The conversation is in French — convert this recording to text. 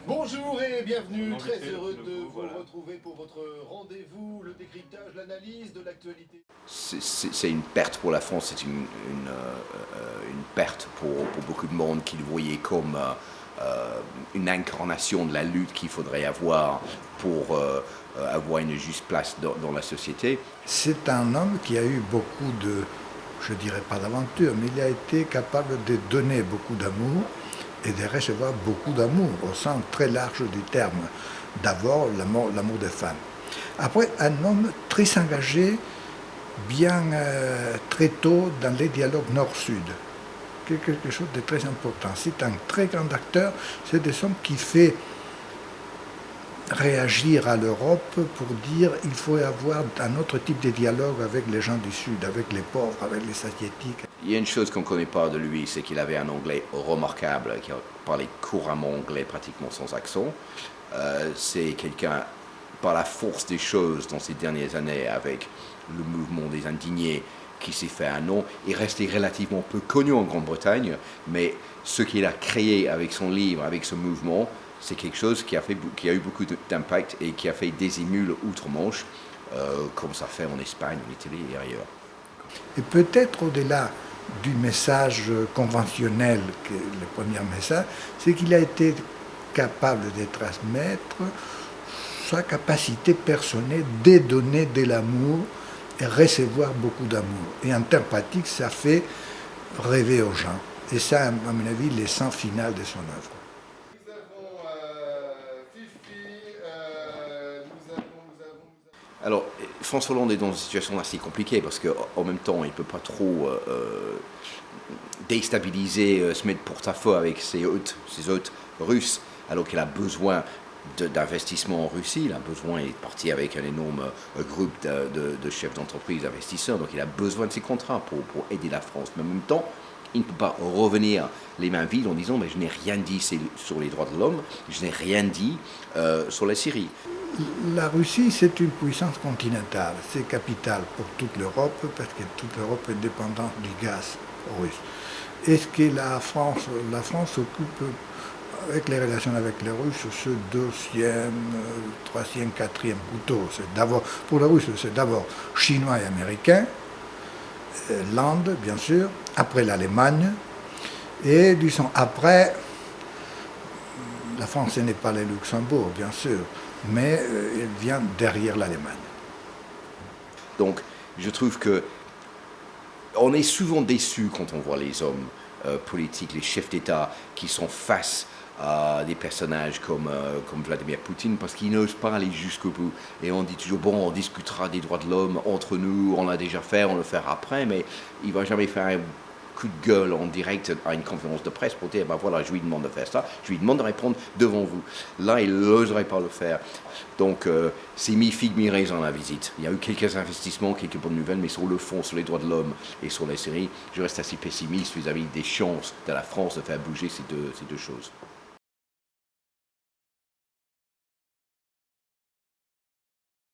Bonjour et bienvenue, très heureux de vous retrouver pour votre rendez-vous, le décryptage, l'analyse de l'actualité. C'est une perte pour la France, c'est une perte pour beaucoup de monde qui le voyait comme une incarnation de la lutte qu'il faudrait avoir pour avoir une juste place dans la société. C'est un homme qui a eu beaucoup de, je dirais pas d'aventure, mais il a été capable de donner beaucoup d'amour et de recevoir beaucoup d'amour, au sens très large du terme. D'abord, l'amour des femmes. Après, un homme très engagé, bien très tôt dans les dialogues nord-sud. Quelque chose de très important. C'est un très grand acteur, c'est des hommes qui fait réagir à l'Europe pour dire qu'il faut avoir un autre type de dialogue avec les gens du Sud, avec les pauvres, avec les Asiatiques. Il y a une chose qu'on ne connaît pas de lui, c'est qu'il avait un anglais remarquable, qui parlait couramment anglais pratiquement sans accent. C'est quelqu'un, par la force des choses dans ces dernières années, avec le mouvement des indignés, qui s'est fait un nom, est resté relativement peu connu en Grande-Bretagne, mais ce qu'il a créé avec son livre, avec ce mouvement, c'est quelque chose qui a eu beaucoup d'impact et qui a fait des émules outre-Manche, comme ça fait en Espagne, en Italie et ailleurs. Et peut-être au-delà du message conventionnel, le premier message, c'est qu'il a été capable de transmettre sa capacité personnelle de donner de l'amour et recevoir beaucoup d'amour. Et en termes pratiques, ça fait rêver aux gens. Et ça, à mon avis, l'essence finale de son œuvre. Nous avons Fifi, Alors, François Hollande est dans une situation assez compliquée parce qu'en même temps, il ne peut pas trop déstabiliser, se mettre porte-à-faux avec ses hôtes russes, alors qu'il a besoin d'investissement en Russie. Il a besoin, il est parti avec un énorme groupe de chefs d'entreprise, d'investisseurs, donc il a besoin de ces contrats pour aider la France. Mais en même temps, il ne peut pas revenir les mains vides en disant « mais je n'ai rien dit sur les droits de l'homme, je n'ai rien dit sur la Syrie ». La Russie, c'est une puissance continentale, c'est capital pour toute l'Europe, parce que toute l'Europe est dépendante du gaz russe. Est-ce que la France occupe, avec les relations avec les Russes, ce deuxième, troisième, quatrième couteau? Pour les Russes, c'est d'abord chinois et américain, l'Inde, bien sûr, après l'Allemagne, et disons après, la France n'est pas le Luxembourg, bien sûr, mais elle vient derrière l'Allemagne. Donc, je trouve que on est souvent déçus quand on voit les hommes politiques, les chefs d'État qui sont face à des personnages comme Vladimir Poutine, parce qu'ils n'osent pas aller jusqu'au bout. Et on dit toujours, bon, on discutera des droits de l'homme entre nous, on l'a déjà fait, on le fera après, mais il ne va jamais faire un coup de gueule en direct à une conférence de presse pour dire, ben voilà, je lui demande de faire ça, je lui demande de répondre devant vous. Là, il n'oserait pas le faire. Donc, c'est mi-figue, mi-raisin la visite. Il y a eu quelques investissements, quelques bonnes nouvelles, mais sur le fond, sur les droits de l'homme et sur les séries, je reste assez pessimiste vis-à-vis des chances de la France de faire bouger ces deux choses.